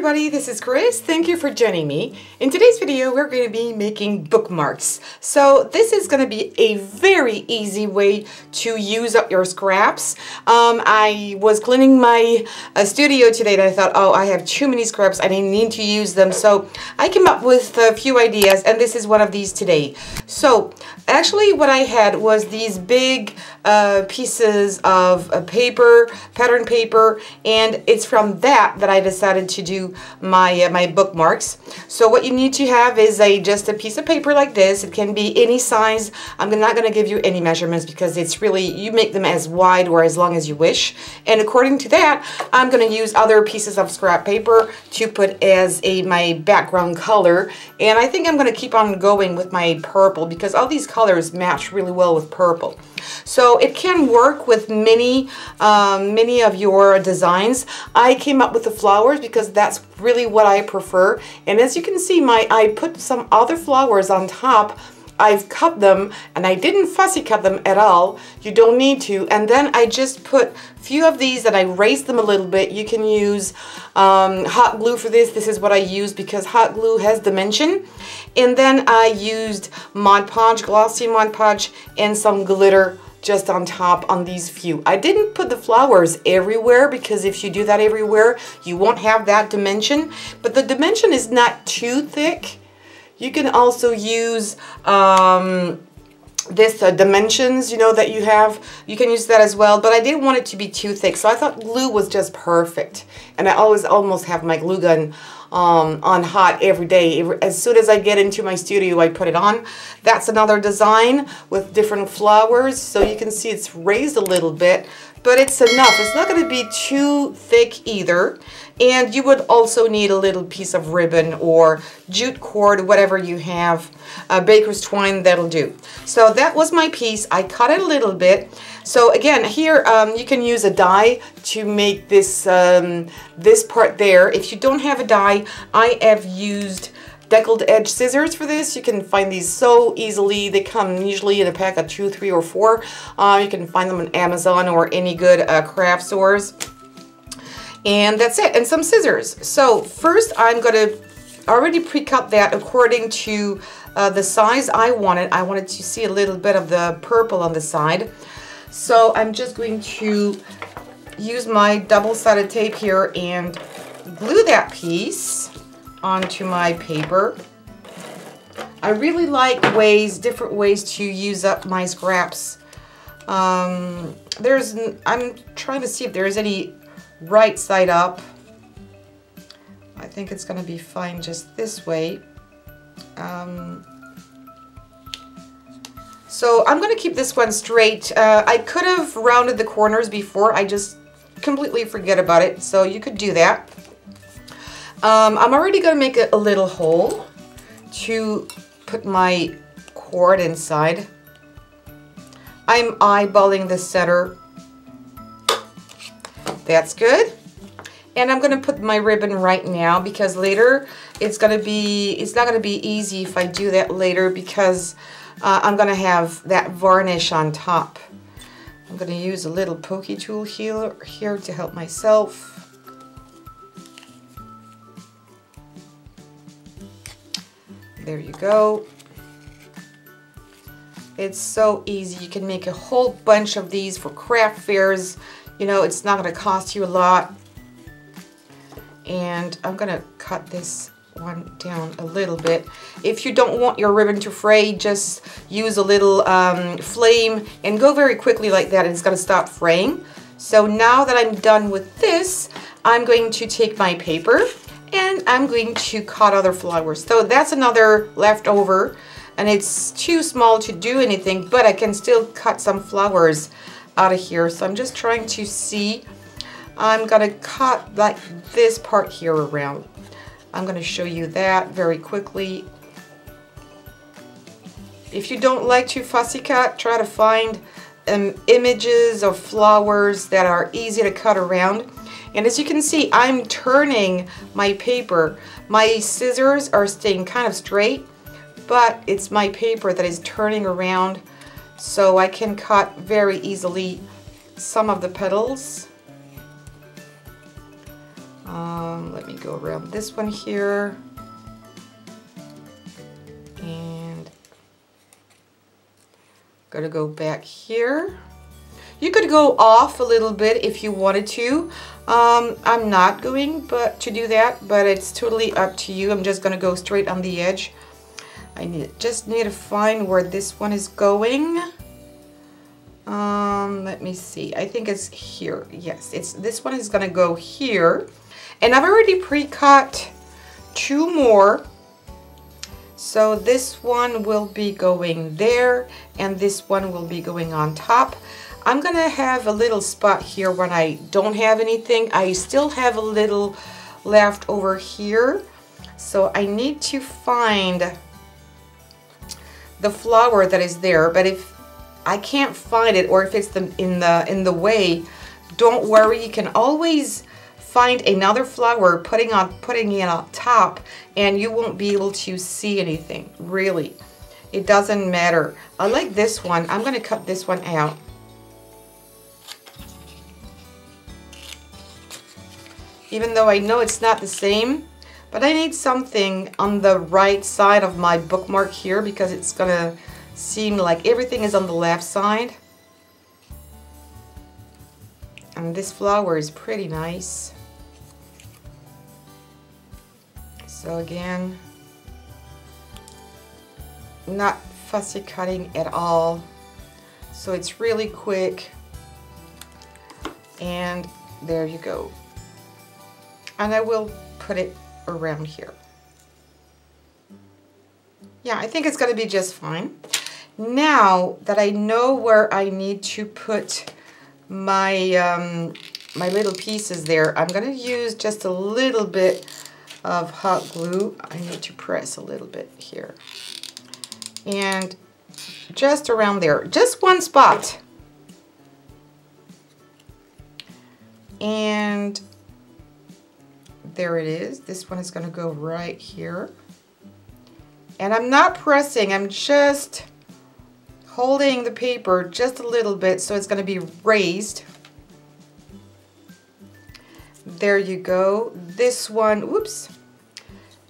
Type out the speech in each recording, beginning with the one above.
everybody, this is Chris. Thank you for joining me. In today's video, we're going to be making bookmarks. So this is going to be a very easy way to use up your scraps. I was cleaning my studio today and I thought, oh, I have too many scraps. I need to use them. So I came up with a few ideas and this is one of these today. So actually what I had was these big pieces of paper, pattern paper, and it's from that I decided to do my bookmarks. So what you need to have is just a piece of paper like this. It can be any size. I'm not going to give you any measurements because it's really, you make them as wide or as long as you wish. And according to that, I'm going to use other pieces of scrap paper to put as my background color. And I think I'm going to keep on going with my purple because all these colors match really well with purple. So it can work with many of your designs. I came up with the flowers because that's really what I prefer. And as you can see, I put some other flowers on top. I've cut them and I didn't fussy cut them at all. You don't need to. And then I just put a few of these and I raised them a little bit. You can use hot glue for this. This is what I use because hot glue has dimension. And then I used Mod Podge, glossy Mod Podge, and some glitter just on top on these few. I didn't put the flowers everywhere because if you do that everywhere, you won't have that dimension. But the dimension is not too thick. You can also use this dimensions, you know, that you have. You can use that as well, but I didn't want it to be too thick, so I thought glue was just perfect. And I always almost have my glue gun on hot every day. As soon as I get into my studio, I put it on. That's another design with different flowers, so you can see it's raised a little bit, but it's enough. It's not going to be too thick either. And you would also need a little piece of ribbon or jute cord, whatever you have. Baker's twine, that'll do. So that was my piece. I cut it a little bit. So again, here you can use a die to make this this part there. If you don't have a die, I have used deckled edge scissors for this. You can find these so easily. They come usually in a pack of 2, 3, or 4. You can find them on Amazon or any good craft stores. And that's it, and some scissors. So first I'm going to already pre-cut that according to the size I wanted. I wanted to see a little bit of the purple on the side. So I'm just going to use my double-sided tape here and glue that piece onto my paper. I really like different ways to use up my scraps. I'm trying to see if there's any right side up. I think it's going to be fine just this way. So I'm going to keep this one straight. I could have rounded the corners before. I just completely forget about it. So you could do that. I'm already going to make a little hole to put my cord inside. I'm eyeballing the center. That's good. And I'm going to put my ribbon right now because later it's not going to be easy if I do that later because I'm going to have that varnish on top. I'm going to use a little pokey tool here to help myself. There you go. It's so easy. You can make a whole bunch of these for craft fairs. You know, it's not going to cost you a lot. And I'm going to cut this one down a little bit. If you don't want your ribbon to fray, just use a little flame and go very quickly like that and it's going to stop fraying. So now that I'm done with this, I'm going to take my paper and I'm going to cut other flowers. So that's another leftover and it's too small to do anything, but I can still cut some flowers out of here. So I'm just trying to see. I'm going to cut like this part here around. I'm going to show you that very quickly. If you don't like to fussy cut, try to find images of flowers that are easy to cut around. And as you can see, I'm turning my paper. My scissors are staying kind of straight, but it's my paper that is turning around. So I can cut very easily some of the petals. Let me go around this one here. And gonna go back here. You could go off a little bit if you wanted to. I'm not going to do that, but it's totally up to you. I'm just gonna go straight on the edge. I just need to find where this one is going. Let me see. I think it's here. Yes, this one is gonna go here. And I've already pre-cut 2 more. So this one will be going there, and this one will be going on top. I'm gonna have a little spot here when I don't have anything. I still have a little left over here. So I need to find the flower that is there, but if I can't find it, or if it's in the way, don't worry. You can always find another flower, putting it on top, and you won't be able to see anything. Really, it doesn't matter. I like this one. I'm gonna cut this one out. Even though I know it's not the same, but I need something on the right side of my bookmark here, because it's gonna seem like everything is on the left side. And this flower is pretty nice. So again, not fussy cutting at all. So it's really quick. And there you go. And I will put it around here. Yeah, I think it's gonna be just fine. Now that I know where I need to put my my little pieces there, I'm gonna use just a little bit of hot glue. I need to press a little bit here. And just around there, just one spot. And there it is. This one is gonna go right here. And I'm not pressing, I'm just holding the paper just a little bit so it's going to be raised. There you go. This one, whoops.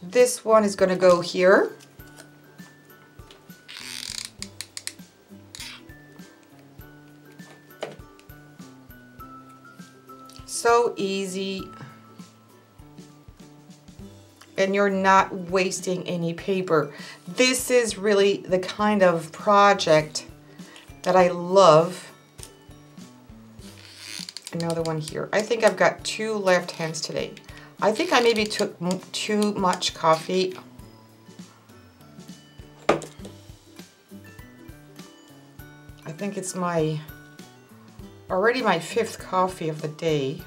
This one is going to go here. So easy. And you're not wasting any paper. This is really the kind of project that I love. Another one here. I think I've got 2 left hands today. I think I maybe took too much coffee. I think it's already my 5th coffee of the day.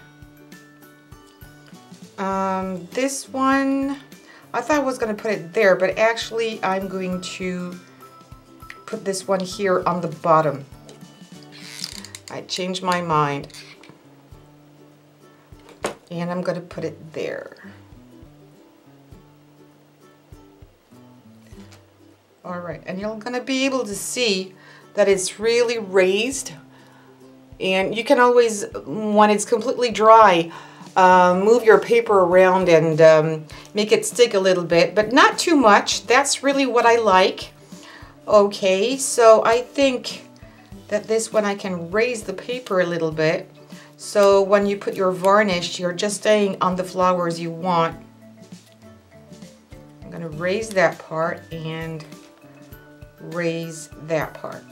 This one, I thought I was going to put it there, but actually I'm going to put this one here on the bottom. I changed my mind. And I'm going to put it there. Alright, and you're going to be able to see that it's really raised. And you can always, when it's completely dry, move your paper around and make it stick a little bit, but not too much. That's really what I like. Okay, so I think that this one I can raise the paper a little bit. So when you put your varnish, you're just staying on the flowers you want. I'm gonna raise that part and raise that part.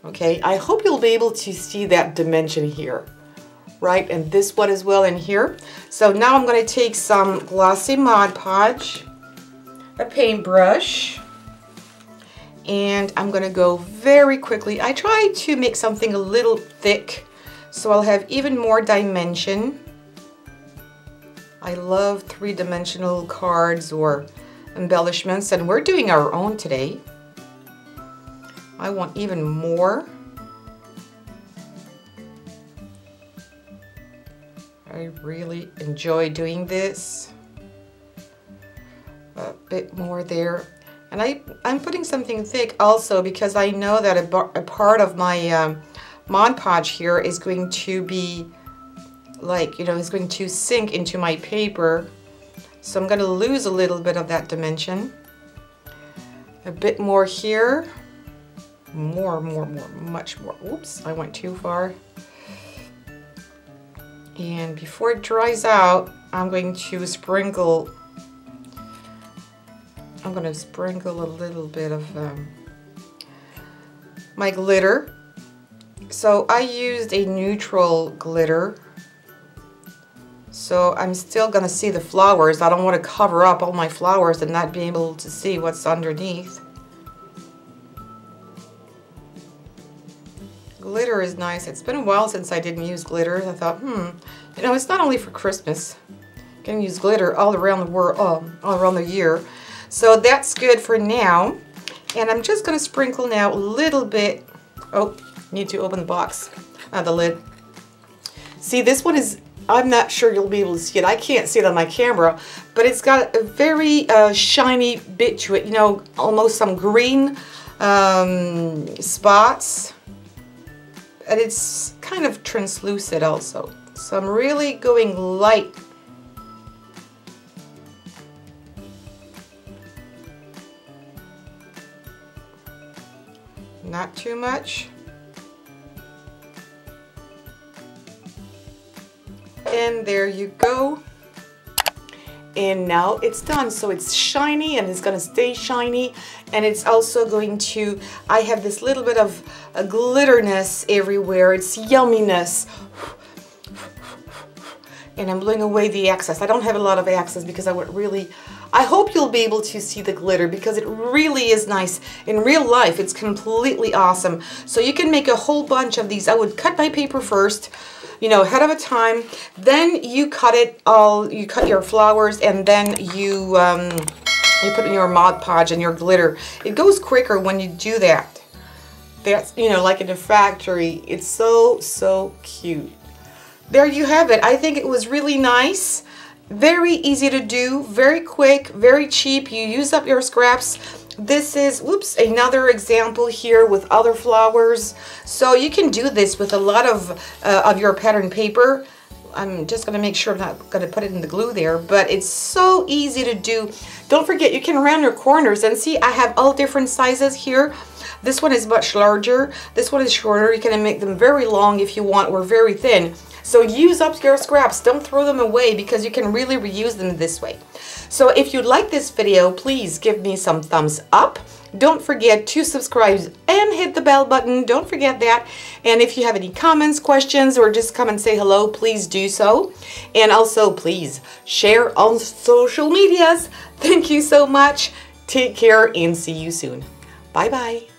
Okay, I hope you'll be able to see that dimension here. Right, and this one as well in here. So now I'm going to take some glossy Mod Podge, a paintbrush, and I'm going to go very quickly. I try to make something a little thick so I'll have even more dimension. I love 3-dimensional cards or embellishments, and we're doing our own today. I want even more. I really enjoy doing this. A bit more there. And I'm putting something thick also because I know that a part of my Mod Podge here is going to be like, you know, it's going to sink into my paper. So I'm going to lose a little bit of that dimension. A bit more here. More, much more. Oops, I went too far. And before it dries out, I'm going to sprinkle a little bit of my glitter. So I used a neutral glitter. So I'm still gonna see the flowers. I don't want to cover up all my flowers and not be able to see what's underneath. Glitter is nice. It's been a while since I didn't use glitter. I thought, you know, it's not only for Christmas. You can use glitter all around the world, all around the year. So that's good for now. And I'm just gonna sprinkle now a little bit. Oh, need to open the box, the lid. See, this one is, I'm not sure you'll be able to see it. I can't see it on my camera, but it's got a very shiny bit to it. You know, almost some green spots. And it's kind of translucent also. So I'm really going light. Not too much. And there you go. And now it's done. So it's shiny and it's gonna stay shiny. And it's also going to, I have this little bit of a glitterness everywhere. It's yumminess. And I'm blowing away the excess. I don't have a lot of excess because I hope you'll be able to see the glitter because it really is nice. In real life, it's completely awesome. So you can make a whole bunch of these. I would cut my paper first, you know, ahead of a time. Then you cut it all, you cut your flowers, and then you put in your Mod Podge and your glitter. It goes quicker when you do that. That's, you know, like in a factory. It's so cute. There you have it. I think it was really nice. Very easy to do, very quick, very cheap. You use up your scraps. This is, whoops, another example here with other flowers. So you can do this with a lot of your pattern paper. I'm just gonna make sure I'm not gonna put it in the glue there, but it's so easy to do. Don't forget, you can round your corners and see I have all different sizes here. This one is much larger. This one is shorter. You can make them very long if you want, or very thin. So use up your scraps. Don't throw them away because you can really reuse them this way. So if you like this video, please give me some thumbs up. Don't forget to subscribe and hit the bell button. Don't forget that. And if you have any comments, questions, or just come and say hello, please do so. And also, please share on social medias. Thank you so much. Take care and see you soon. Bye-bye.